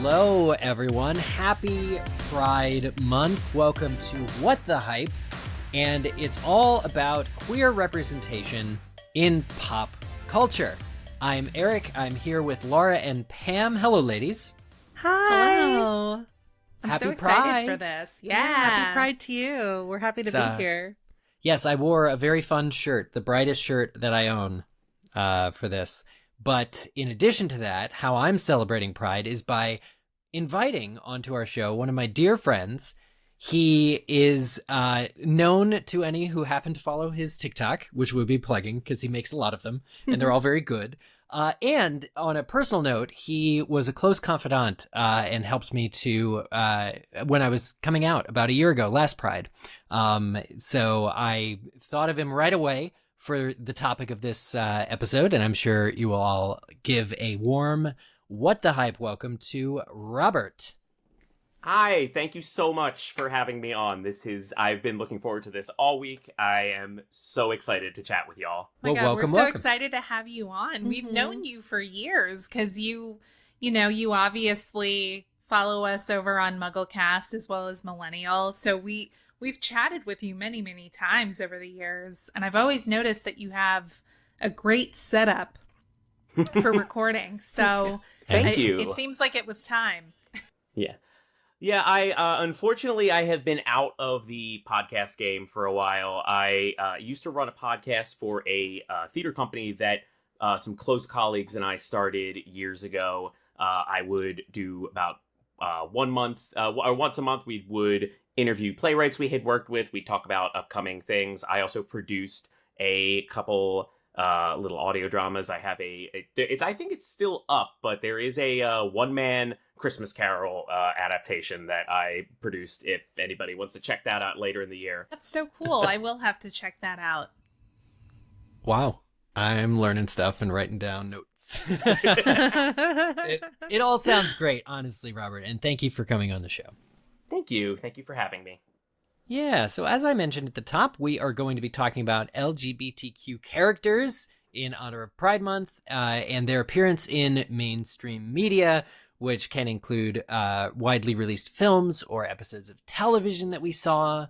Hello, everyone. Happy Pride Month. Welcome to What the Hype. And it's all about queer representation in pop culture. I'm Eric. I'm here with Laura and Pam. Hello, ladies. Hi. Hello. I'm Happy so excited Pride. for this. Yeah. Happy Pride to you. We're happy to be here. Yes, I wore a very fun shirt, the brightest shirt that I own for this. But in addition to that, how I'm celebrating Pride is by inviting onto our show one of my dear friends. He is known to any who happen to follow his TikTok, which we'll be plugging because he makes a lot of them, and they're all very good. And on a personal note, he was a close confidant and helped me to when I was coming out about a year ago, last Pride. So I thought of him right away for the topic of this episode, and I'm sure you will all give a warm What the Hype welcome to Robert. Hi, thank you so much for having me on. I've been looking forward to this all week. I am so excited to chat with y'all. Oh my God, welcome, we're so welcome. excited to have you on. Mm-hmm. We've known you for years because you obviously follow us over on MuggleCast as well as Millennial. So we've chatted with you many, many times over the years. And I've always noticed that you have a great setup for recording. So Thank you. It seems like it was time. Yeah, I unfortunately I have been out of the podcast game for a while. I used to run a podcast for a theater company that some close colleagues and I started years ago. I would do about 1 month or once a month. We would interview playwrights we had worked with. We'd talk about upcoming things. I also produced a couple little audio dramas. I have I think it's still up, but there is a one-man Christmas Carol adaptation that I produced, if anybody wants to check that out later in the year. That's so cool. I will have to check that out. Wow. I'm learning stuff and writing down notes. It all sounds great, honestly, Robert, and thank you for coming on the show. Thank you for having me. Yeah, so as I mentioned at the top, we are going to be talking about LGBTQ characters in honor of Pride Month and their appearance in mainstream media, which can include widely released films or episodes of television that we saw.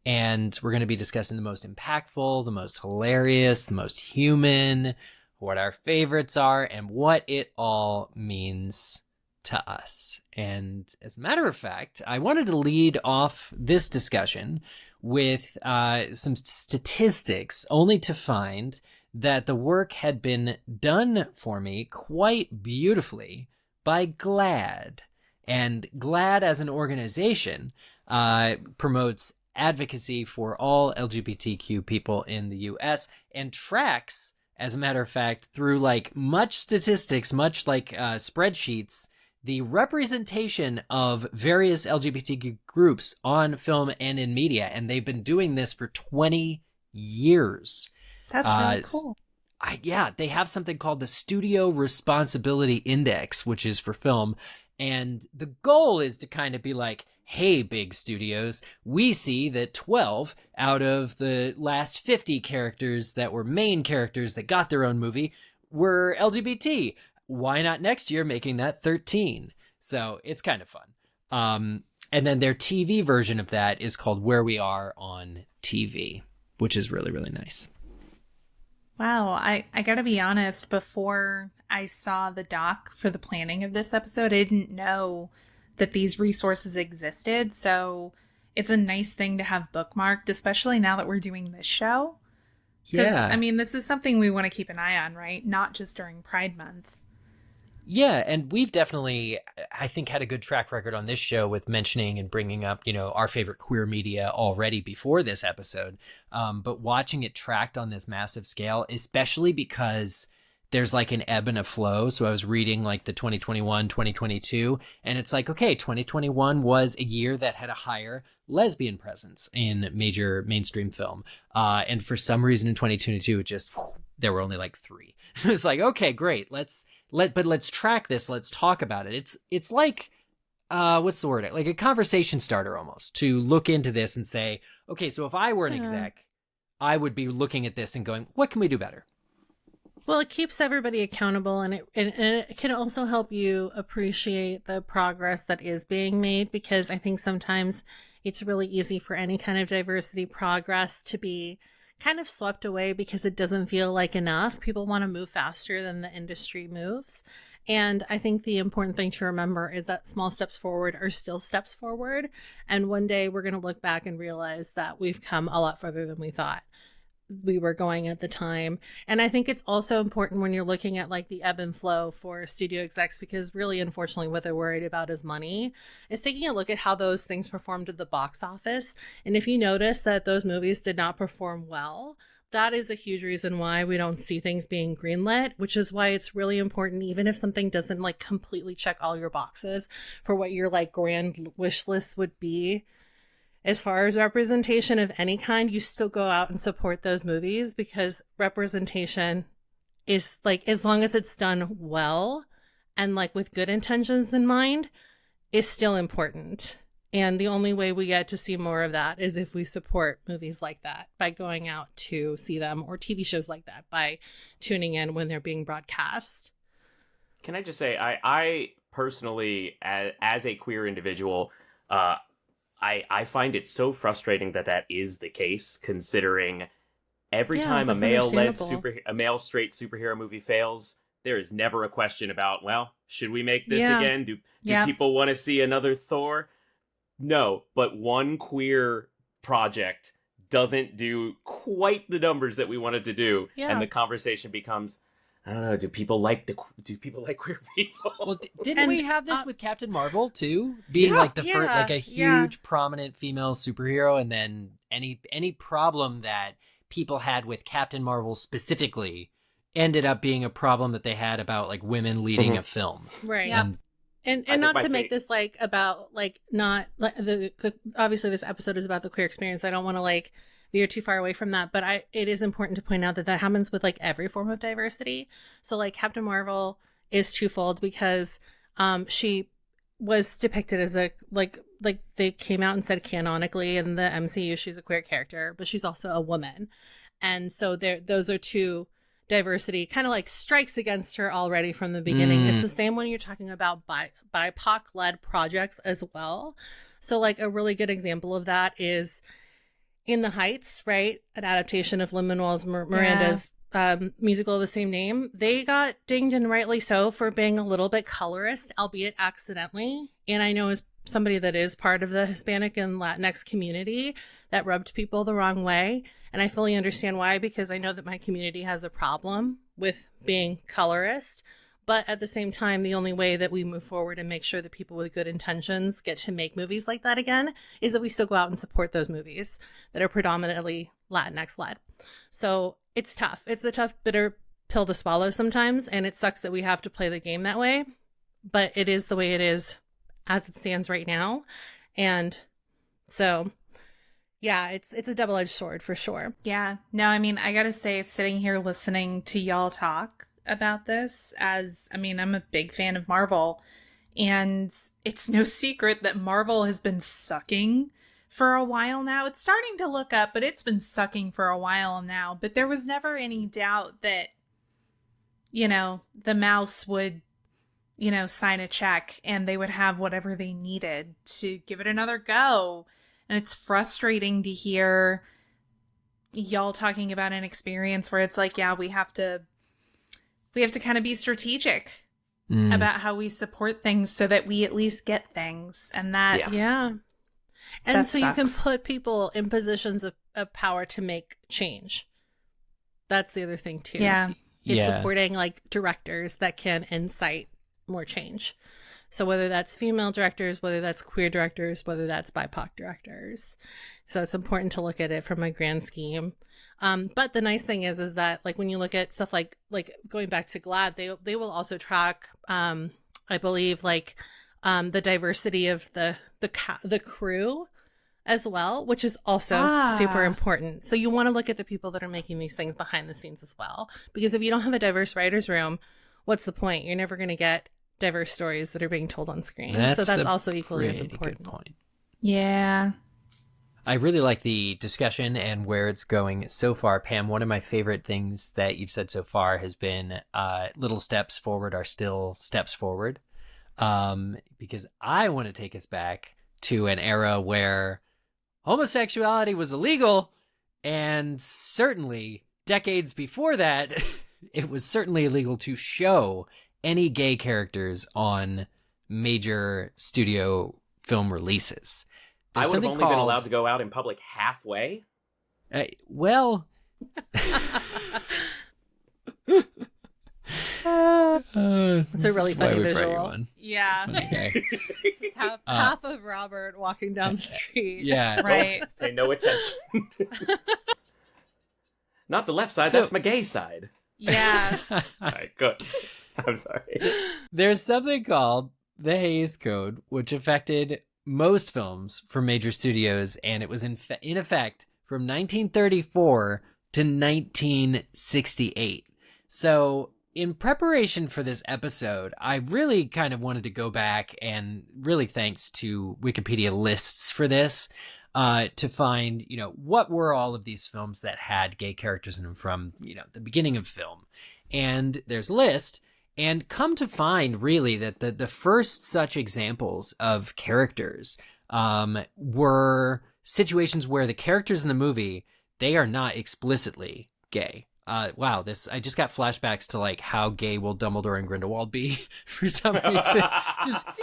And we're going to be discussing the most impactful, the most hilarious, the most human, what our favorites are, and what it all means to us. And as a matter of fact, I wanted to lead off this discussion with some statistics, only to find that the work had been done for me quite beautifully by GLAAD. And GLAAD as an organization promotes advocacy for all LGBTQ people in the US and tracks, as a matter of fact, through like much statistics, much like spreadsheets, the representation of various LGBTQ groups on film and in media. And they've been doing this for 20 years. That's really cool. They have something called the Studio Responsibility Index, which is for film. And the goal is to kind of be like, hey, big studios, we see that 12 out of the last 50 characters that were main characters that got their own movie were LGBT. Why not next year making that 13? So it's kind of fun. And then their TV version of that is called Where We Are on TV, which is really, really nice. Wow, I gotta be honest, before I saw the doc for the planning of this episode, I didn't know that these resources existed. So it's a nice thing to have bookmarked, especially now that we're doing this show. Yeah. I mean, this is something we want to keep an eye on, right? Not just during Pride Month. Yeah, and we've definitely, I think, had a good track record on this show with mentioning and bringing up, our favorite queer media already before this episode. But watching it tracked on this massive scale, especially because there's like an ebb and a flow. So I was reading like the 2021, 2022, and it's like, okay, 2021 was a year that had a higher lesbian presence in major mainstream film. And for some reason in 2022, it just, there were only like 3. It's like, okay, great. Let's track this. Let's talk about it. It's like, what's the word? Like a conversation starter almost, to look into this and say, okay, so if I were an exec, I would be looking at this and going, what can we do better? Well, it keeps everybody accountable, and it can also help you appreciate the progress that is being made, because I think sometimes it's really easy for any kind of diversity progress to be kind of swept away because it doesn't feel like enough. People want to move faster than the industry moves. And I think the important thing to remember is that small steps forward are still steps forward. And one day we're going to look back and realize that we've come a lot further than we thought we were going at the time. And I think it's also important when you're looking at like the ebb and flow for studio execs, because really, unfortunately, what they're worried about is money, is taking a look at how those things performed at the box office. And if you notice that those movies did not perform well, that is a huge reason why we don't see things being greenlit, which is why it's really important, even if something doesn't like completely check all your boxes for what your like grand wish list would be. As far as representation of any kind, you still go out and support those movies, because representation is like, as long as it's done well and like with good intentions in mind, is still important. And the only way we get to see more of that is if we support movies like that by going out to see them, or TV shows like that by tuning in when they're being broadcast. Can I just say, I personally, as a queer individual, I find it so frustrating that is the case, considering every time a male straight superhero movie fails, there is never a question about, well, should we make this again? Do people want to see another Thor? No, but one queer project doesn't do quite the numbers that we wanted to do, and the conversation becomes, I don't know, do people like queer people? Well, didn't we have this with Captain Marvel too, being like the first, like a huge prominent female superhero, and then any problem that people had with Captain Marvel specifically ended up being a problem that they had about like women leading a film, right? Yeah. And not to make this like about like not like obviously this episode is about the queer experience. I don't want to like veer too far away from that, but it is important to point out that happens with like every form of diversity. So like Captain Marvel is twofold, because she was depicted as a like they came out and said canonically in the MCU she's a queer character, but she's also a woman, and so those are two diversity kind of like strikes against her already from the beginning. It's the same when you're talking about BIPOC led projects as well. So like a really good example of that is In the Heights, right? An adaptation of Lin-Manuel Miranda's musical of the same name. They got dinged, and rightly so, for being a little bit colorist, albeit accidentally. And I know as somebody that is part of the Hispanic and Latinx community, that rubbed people the wrong way. And I fully understand why, because I know that my community has a problem with being colorist. But at the same time, the only way that we move forward and make sure that people with good intentions get to make movies like that again is that we still go out and support those movies that are predominantly Latinx led. So it's tough. It's a tough, bitter pill to swallow sometimes. And it sucks that we have to play the game that way. But it is the way it is as it stands right now. And so, yeah, it's a double-edged sword for sure. Yeah. No, I mean, I got to say, sitting here listening to y'all talk about this, I'm a big fan of Marvel, and it's no secret that Marvel has been sucking for a while now. It's starting to look up, but it's been sucking for a while now. But there was never any doubt that, the mouse would, sign a check and they would have whatever they needed to give it another go. And it's frustrating to hear y'all talking about an experience where it's like, yeah, we have to kind of be strategic about how we support things so that we at least get things. And that, And that so sucks. You can put people in positions of power to make change. That's the other thing too. Is supporting like directors that can incite more change. So whether that's female directors, whether that's queer directors, whether that's BIPOC directors. So it's important to look at it from a grand scheme. But the nice thing is that like when you look at stuff like going back to GLAAD, they will also track, I believe, like the diversity of the crew as well, which is also super important. So you want to look at the people that are making these things behind the scenes as well, because if you don't have a diverse writer's room, what's the point? You're never going to get diverse stories that are being told on screen. So that's also equally as important. Good point. Yeah. I really like the discussion and where it's going so far. Pam, one of my favorite things that you've said so far has been little steps forward are still steps forward. Because I want to take us back to an era where homosexuality was illegal, and certainly decades before that, it was certainly illegal to show any gay characters on major studio film releases. I would have only been allowed to go out in public halfway. Well, it's a really funny visual. Yeah. Just have half of Robert walking down the street. Yeah. Right. Pay no attention. Not the left side, that's my gay side. Yeah. All right, good. I'm sorry. There's something called the Hays Code, which affected most films from major studios, and it was in effect from 1934 to 1968. So in preparation for this episode, I really kind of wanted to go back, and really thanks to Wikipedia lists for this, to find, what were all of these films that had gay characters in them from, the beginning of film. And there's a list. And come to find, really, that the first such examples of characters were situations where the characters in the movie, they are not explicitly gay. Wow, I just got flashbacks to like how gay will Dumbledore and Grindelwald be for some reason.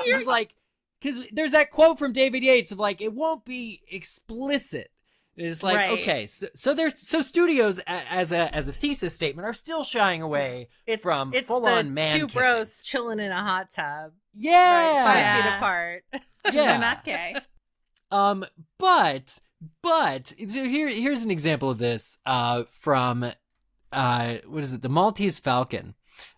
just like, because there's that quote from David Yates of like, it won't be explicit. It's like, right. Okay, so studios as a thesis statement are still shying away from full-on man two kissing. bros chilling in a hot tub. Yeah, right, 5 feet apart. Yeah, They're not gay. But so here's an example of this from what is it? The Maltese Falcon.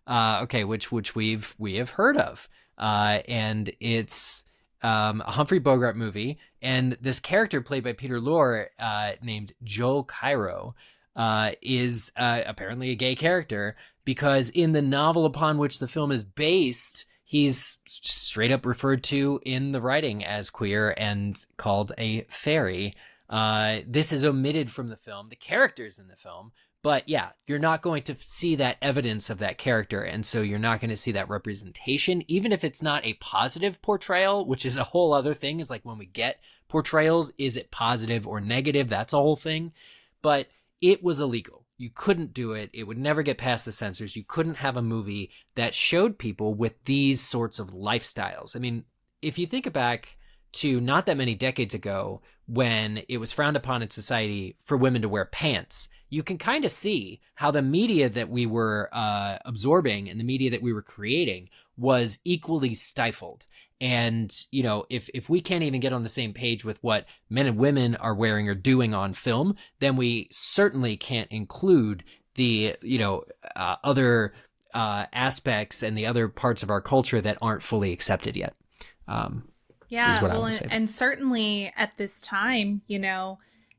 Which we have heard of. And it's a Humphrey Bogart movie, and this character played by Peter Lorre, named Joel Cairo, is apparently a gay character, because in the novel upon which the film is based, he's straight up referred to in the writing as queer and called a fairy. This is omitted from the film, the characters in the film. But yeah, you're not going to see that evidence of that character, and so you're not going to see that representation, even if it's not a positive portrayal, which is a whole other thing. Is like when we get portrayals, is it positive or negative? That's a whole thing. But it was illegal. You couldn't do it. It would never get past the censors. You couldn't have a movie that showed people with these sorts of lifestyles. I mean, if you think back to not that many decades ago, when it was frowned upon in society for women to wear pants, you can kind of see how the media that we were absorbing and the media that we were creating was equally stifled. And, if we can't even get on the same page with what men and women are wearing or doing on film, then we certainly can't include the, other aspects and the other parts of our culture that aren't fully accepted yet. Yeah, well, and certainly at this time,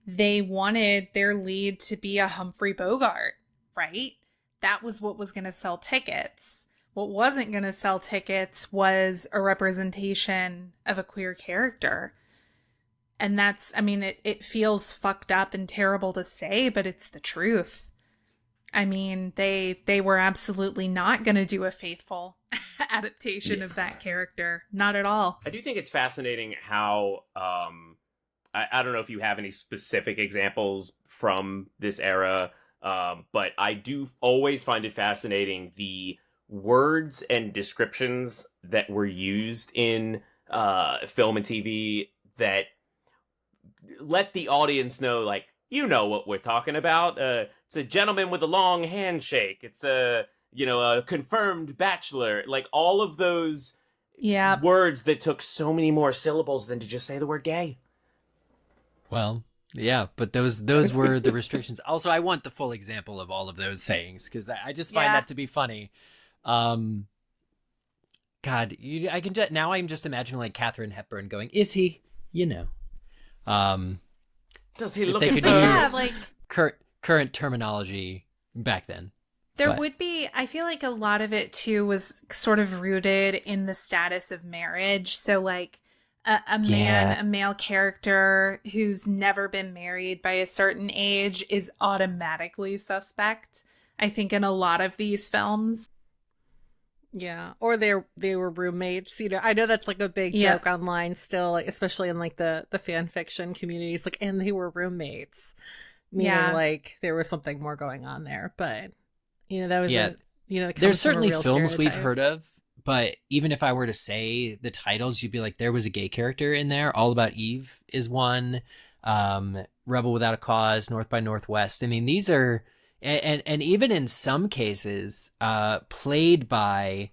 they wanted their lead to be a Humphrey Bogart, right? That was what was going to sell tickets. What wasn't going to sell tickets was a representation of a queer character. And it feels fucked up and terrible to say, but it's the truth. I mean, they were absolutely not going to do a faithful adaptation of that character. Not at all. I do think it's fascinating how, I don't know if you have any specific examples from this era, but I do always find it fascinating the words and descriptions that were used in film and TV that let the audience know, like, what we're talking about. It's a gentleman with a long handshake. It's a confirmed bachelor. Like, all of those words that took so many more syllables than to just say the word gay. Well, yeah, but those were the restrictions. Also, I want the full example of all of those sayings, because I just find that to be funny. God, now I'm just imagining like Katharine Hepburn going, "Is he?" Does he if look? They could use current terminology back then. Would be, I feel like a lot of it too was sort of rooted in the status of marriage. So like a male character who's never been married by a certain age is automatically suspect, I think, in a lot of these films. Yeah, or they were roommates. You know, I know that's like a big joke online still, like especially in like the fan fiction communities. Like, and they were roommates, meaning like there was something more going on there. But you know, that was there's certainly films stereotype we've heard of. But even if I were to say the titles, you'd be like, there was a gay character in there. All About Eve is one. Rebel Without a Cause, North by Northwest. I mean, these are. And even in some cases, played by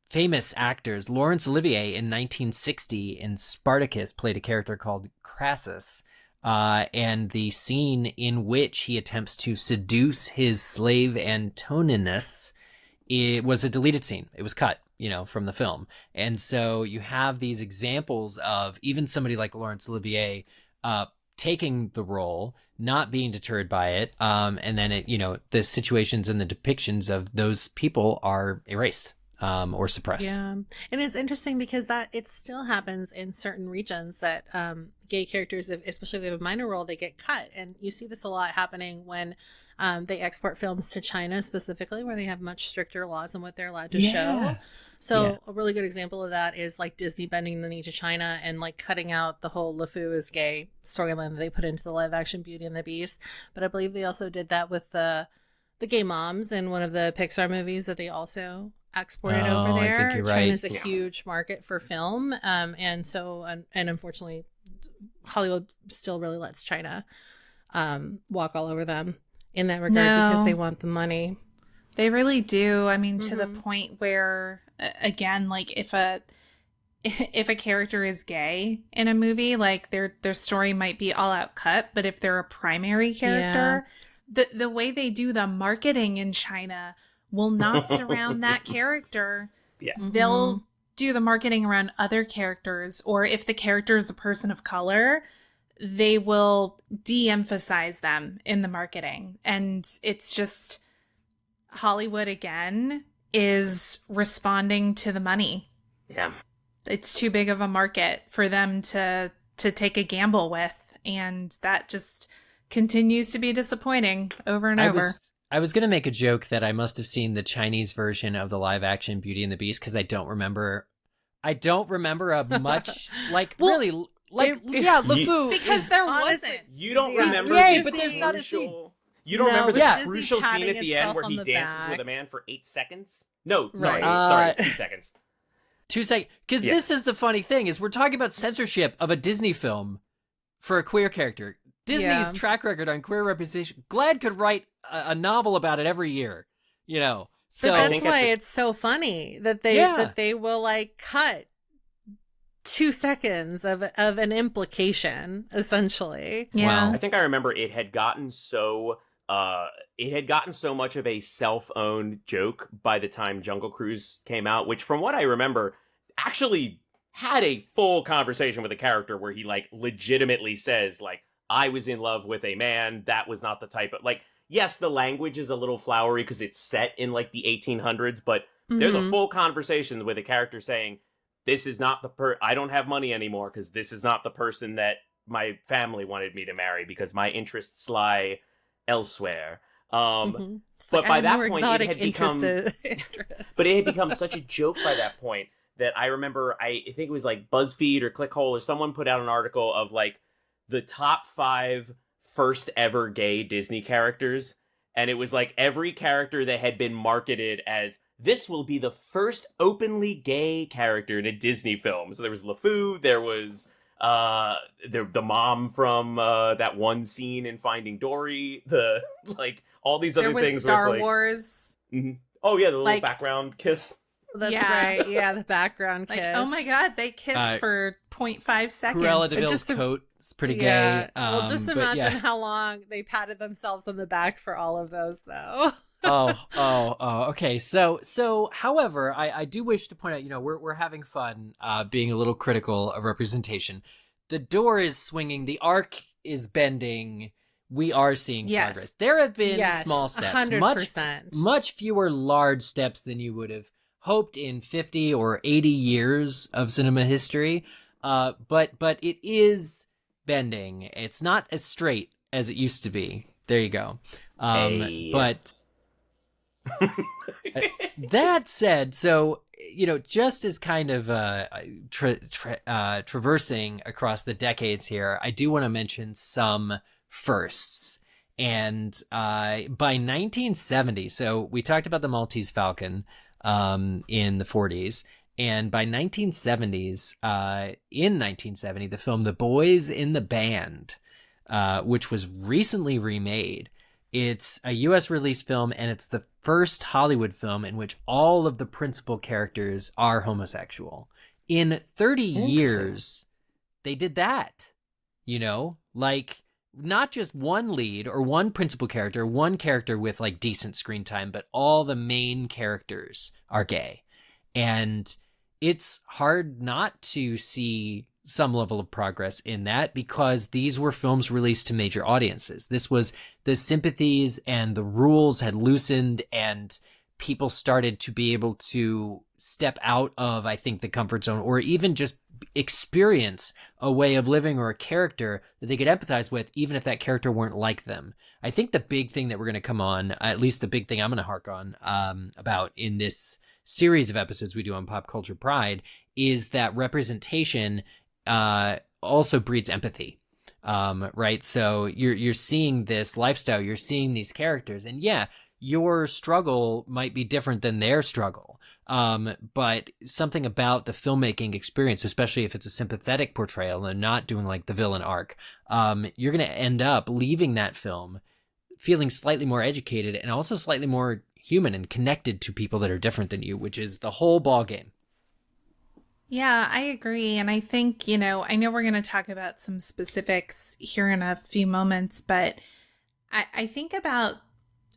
famous actors. Laurence Olivier in 1960 in Spartacus played a character called Crassus. And the scene in which he attempts to seduce his slave Antoninus, it was a deleted scene. It was cut, from the film. And so you have these examples of even somebody like Laurence Olivier taking the role, not being deterred by it, and then the situations and the depictions of those people are erased or suppressed. Yeah, and it's interesting because that it still happens in certain regions that gay characters, especially if they have a minor role, they get cut, and you see this a lot happening when they export films to China specifically, where they have much stricter laws on what they're allowed to show. So a really good example of that is like Disney bending the knee to China and like cutting out the whole LeFou is gay storyline that they put into the live action Beauty and the Beast. But I believe they also did that with the gay moms in one of the Pixar movies that they also exported over there. I think you're right. China's a huge market for film. And so, and unfortunately, Hollywood still really lets China walk all over them in that regard because they want the money. They really do. I mean, to the point where, again, like if a character is gay in a movie, like their story might be all out cut, but if they're a primary character, the way they do the marketing in China will not surround that character. Yeah. They'll do the marketing around other characters, or if the character is a person of color, they will de-emphasize them in the marketing. And it's just Hollywood again is responding to the money. Yeah. It's too big of a market for them to take a gamble with, and that just continues to be disappointing over and over. I was going to make a joke that I must have seen the Chinese version of the live action Beauty and the Beast because I don't remember a much LeFou. Because there wasn't. You don't remember but there's not a scene. You don't remember the Disney crucial scene at the end where he dances with a man for 8 seconds? No, sorry, 2 seconds. 2 seconds. Because this is the funny thing, is we're talking about censorship of a Disney film for a queer character. Disney's track record on queer representation, Glad could write a novel about it every year, So but that's why it's so funny that they will like cut 2 seconds of an implication, essentially. Yeah. I think I remember it had gotten so much of a self-owned joke by the time Jungle Cruise came out, which from what I remember actually had a full conversation with a character where he like legitimately says like, I was in love with a man, that was not the type of like, yes, the language is a little flowery because it's set in like the 1800s, but there's a full conversation with a character saying, this is not I don't have money anymore because this is not the person that my family wanted me to marry because my interests lie elsewhere. But by that point, it had become such a joke by that point that I remember, I think it was like BuzzFeed or ClickHole or someone put out an article of like the top 5 first ever gay Disney characters. And it was like every character that had been marketed as this will be the first openly gay character in a Disney film. So there was LeFou, there was the mom from that one scene in Finding Dory, all these other things. There was Star Wars. Mm-hmm. Oh yeah, the little background kiss. That's right. Yeah, the background kiss. Oh my god, they kissed for 0.5 seconds. Cruella de Vil's coat is pretty gay. Well, just imagine how long they patted themselves on the back for all of those, though. Okay. So, however, I do wish to point out, we're having fun, being a little critical of representation. The door is swinging, the arc is bending. We are seeing progress. There have been small steps, 100%. much fewer large steps than you would have hoped in 50 or 80 years of cinema history. But it is bending. It's not as straight as it used to be. There you go. But that said, so just as kind of traversing across the decades here, I do want to mention some firsts. And by 1970, so we talked about the Maltese Falcon in the 40s. And by 1970s, in 1970, the film The Boys in the Band, which was recently remade, it's a U.S. release film, and it's the first Hollywood film in which all of the principal characters are homosexual. In 30 years, they did that. Like, not just one lead or one principal character, one character with like decent screen time, but all the main characters are gay. And it's hard not to see some level of progress in that, because these were films released to major audiences. This was the sympathies and the rules had loosened, and people started to be able to step out of, I think, the comfort zone, or even just experience a way of living or a character that they could empathize with, even if that character weren't like them. I think the big thing that we're going to come on, at least the big thing I'm going to hark on about in this series of episodes we do on Pop Culture Pride, is that representation also breeds empathy, right? So you're seeing this lifestyle, you're seeing these characters, and yeah, your struggle might be different than their struggle, but something about the filmmaking experience, especially if it's a sympathetic portrayal and not doing like the villain arc, you're going to end up leaving that film feeling slightly more educated and also slightly more human and connected to people that are different than you, which is the whole ball game. Yeah, I agree. And I think, I know we're going to talk about some specifics here in a few moments, but I think about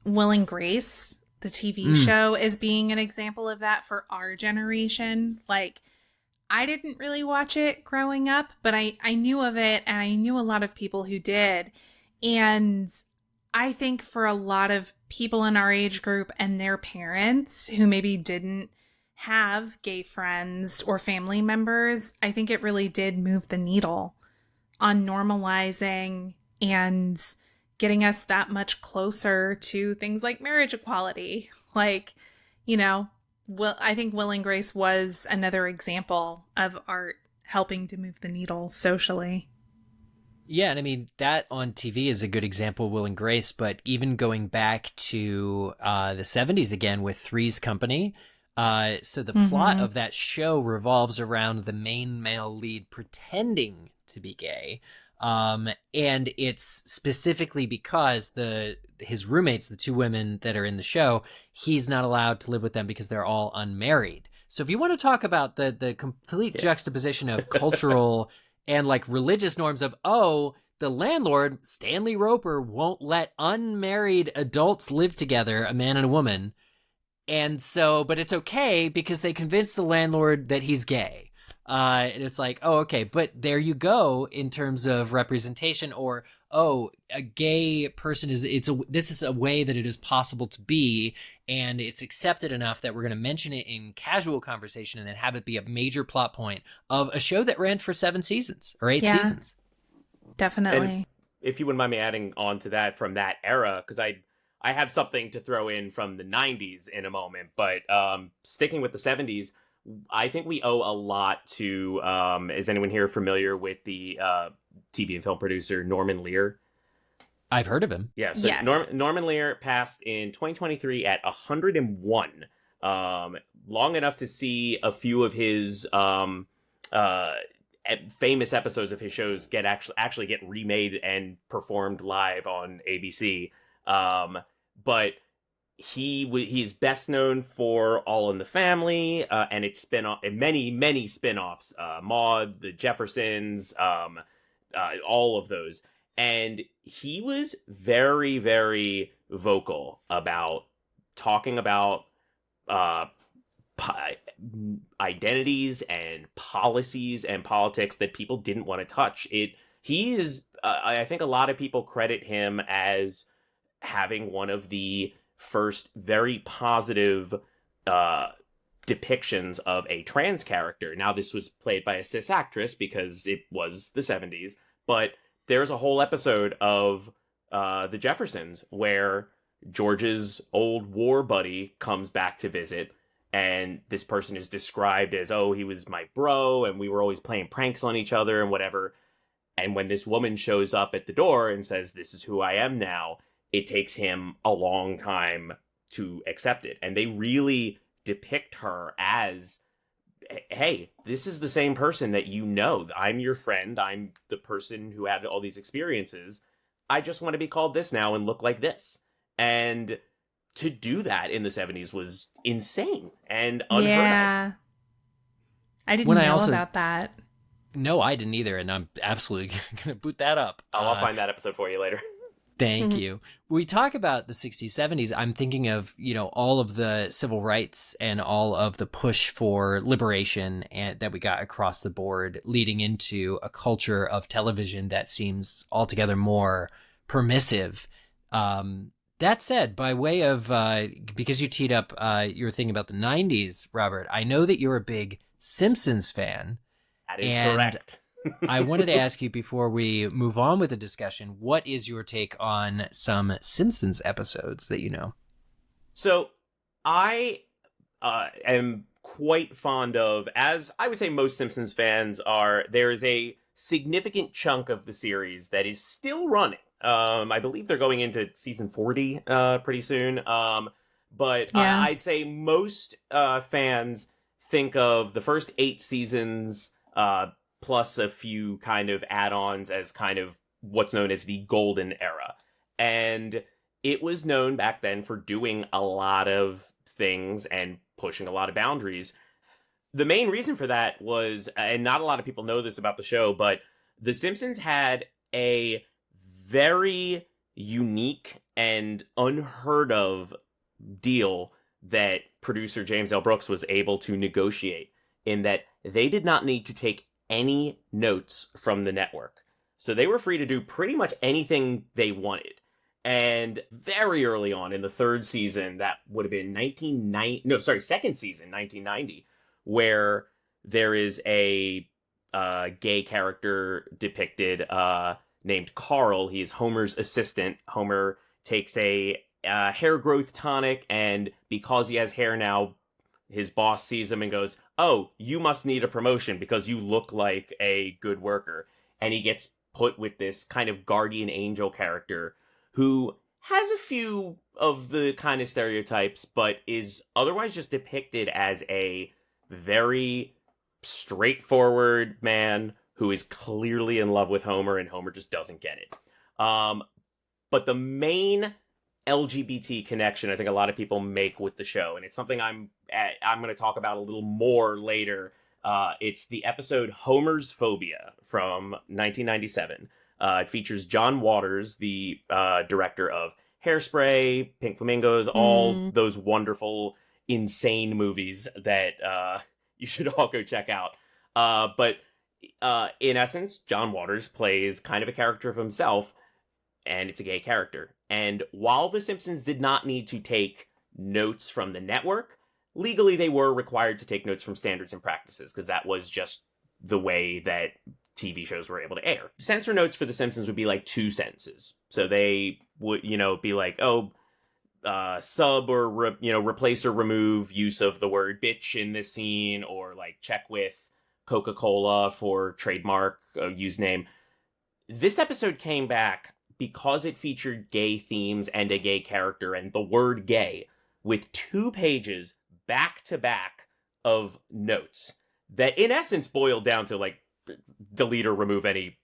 Will and Grace, the TV show, as being an example of that for our generation. Like, I didn't really watch it growing up, but I knew of it, and I knew a lot of people who did. And I think for a lot of people in our age group and their parents who maybe didn't have gay friends or family members, I think it really did move the needle on normalizing and getting us that much closer to things like marriage equality. Like, I think Will and Grace was another example of art helping to move the needle socially. Yeah, and I mean, that on TV is a good example, Will and Grace, but even going back to the 70s again with Three's Company, so the plot of that show revolves around the main male lead pretending to be gay, and it's specifically because his roommates, the two women that are in the show, he's not allowed to live with them because they're all unmarried. So if you want to talk about the complete juxtaposition of cultural and like religious norms of, the landlord, Stanley Roper, won't let unmarried adults live together, a man and a woman. And so, but it's okay because they convinced the landlord that he's gay. And it's like, okay, but there you go in terms of representation, or, a gay person this is a way that it is possible to be, and it's accepted enough that we're going to mention it in casual conversation and then have it be a major plot point of a show that ran for 7 seasons or 8 seasons. Definitely. And if you wouldn't mind me adding on to that from that era, because I have something to throw in from the 90s in a moment, but sticking with the 70s, I think we owe a lot to, is anyone here familiar with the TV and film producer Norman Lear? I've heard of him. Yeah, so yes. Norman Lear passed in 2023 at 101. Long enough to see a few of his famous episodes of his shows actually get remade and performed live on ABC. But he's best known for All in the Family, and its spin-off, and many spin-offs, Maude, The Jeffersons, all of those. And he was very, very vocal about talking about identities and policies and politics that people didn't want to touch. He is, I think a lot of people credit him as having one of the first very positive depictions of a trans character. Now, this was played by a cis actress because it was the 70s, but there's a whole episode of The Jeffersons where George's old war buddy comes back to visit, and this person is described as, oh, he was my bro, and we were always playing pranks on each other and whatever. And when this woman shows up at the door and says, this is who I am now, it takes him a long time to accept it. And they really depict her as, hey, this is the same person that you know. I'm your friend. I'm the person who had all these experiences. I just want to be called this now and look like this. And to do that in the 70s was insane and unheard yeah. of. I didn't know about that. No, I didn't either, and I'm absolutely going to boot that up. I'll find that episode for you later. Thank you. When we talk about the 60s, 70s, I'm thinking of, all of the civil rights and all of the push for liberation and that we got across the board, leading into a culture of television that seems altogether more permissive. That said, by way of, because you teed up your thing about the 90s, Robert, I know that you're a big Simpsons fan. That is correct. I wanted to ask you before we move on with the discussion, what is your take on some Simpsons episodes that you know? So I am quite fond of, as I would say most Simpsons fans are, there is a significant chunk of the series that is still running. I believe they're going into season 40 pretty soon. But yeah. I'd say most fans think of the first 8 seasons plus a few kind of add-ons as kind of what's known as the golden era. And it was known back then for doing a lot of things and pushing a lot of boundaries. The main reason for that was, and not a lot of people know this about the show, but The Simpsons had a very unique and unheard of deal that producer James L. Brooks was able to negotiate, in that they did not need to take any notes from the network. So they were free to do pretty much anything they wanted. And very early on in the 3rd season, that would have been second season, 1990, where there is a gay character depicted named Carl. He's Homer's assistant. Homer takes a hair growth tonic, and because he has hair now, his boss sees him and goes, oh, you must need a promotion because you look like a good worker. And he gets put with this kind of guardian angel character who has a few of the kind of stereotypes, but is otherwise just depicted as a very straightforward man who is clearly in love with Homer, and Homer just doesn't get it. But the main LGBT connection I think a lot of people make with the show, and it's something I'm going to talk about a little more later. It's the episode Homer's Phobia from 1997. It features John Waters, the director of Hairspray, Pink Flamingos, all those wonderful, insane movies that you should all go check out. But in essence, John Waters plays kind of a character of himself, and it's a gay character. And while The Simpsons did not need to take notes from the network, legally they were required to take notes from standards and practices, because that was just the way that TV shows were able to air. Censor notes for The Simpsons would be like 2 sentences. So they would, be like, sub or, replace or remove use of the word bitch in this scene, or like check with Coca-Cola for trademark use name. This episode came back because it featured gay themes and a gay character and the word gay, with 2 pages back to back of notes that in essence boiled down to like delete or remove any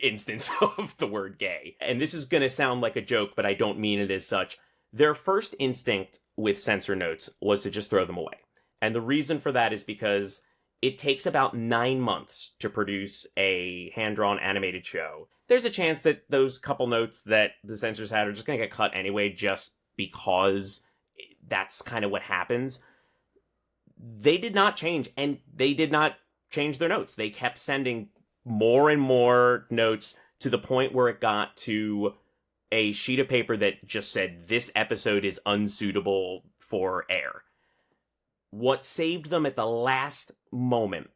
instance of the word gay. And this is going to sound like a joke, but I don't mean it as such. Their first instinct with censor notes was to just throw them away. And the reason for that is because it takes about 9 months to produce a hand-drawn animated show. There's a chance that those couple notes that the censors had are just going to get cut anyway, just because that's kind of what happens. They did not change, and they did not change their notes. They kept sending more and more notes to the point where it got to a sheet of paper that just said, this episode is unsuitable for air. What saved them at the last moment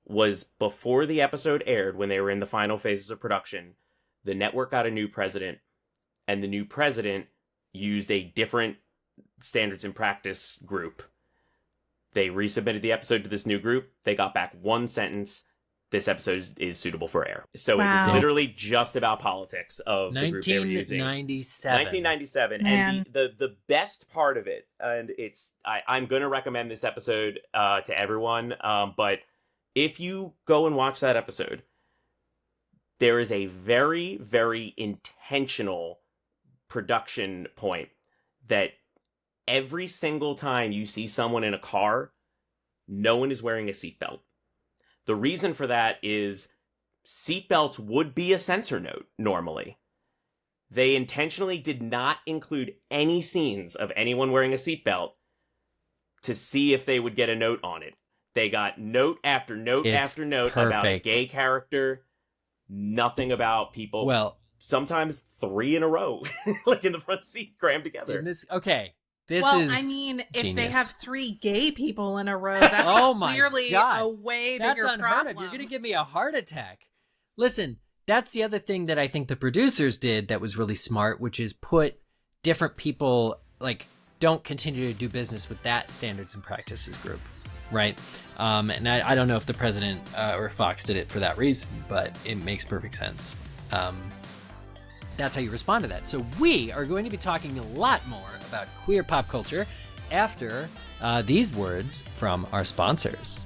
was before the episode aired, when they were in the final phases of production, the network got a new president, and the new president used a different standards and practice group. They resubmitted the episode to this new group. They got back one sentence: this episode is suitable for air. So It was literally just about politics of the group they were using. 1997. Man. And the best part of it, and I'm going to recommend this episode to everyone, but if you go and watch that episode, there is a very, very intentional production point that every single time you see someone in a car, no one is wearing a seatbelt. The reason for that is seatbelts would be a censor note normally. They intentionally did not include any scenes of anyone wearing a seatbelt to see if they would get a note on it. They got note after note after note about a gay character, nothing about people. Well, sometimes 3 in a row, like in the front seat, crammed together. This is I mean, if genius. they have 3 gay people in a row, that's clearly a way bigger unheard problem. of. You're going to give me a heart attack. Listen, that's the other thing that I think the producers did that was really smart, which is put different people, like, don't continue to do business with that standards and practices group, right? And I don't know if the president or Fox did it for that reason, but it makes perfect sense. That's how you respond to that. So we are going to be talking a lot more about queer pop culture after these words from our sponsors.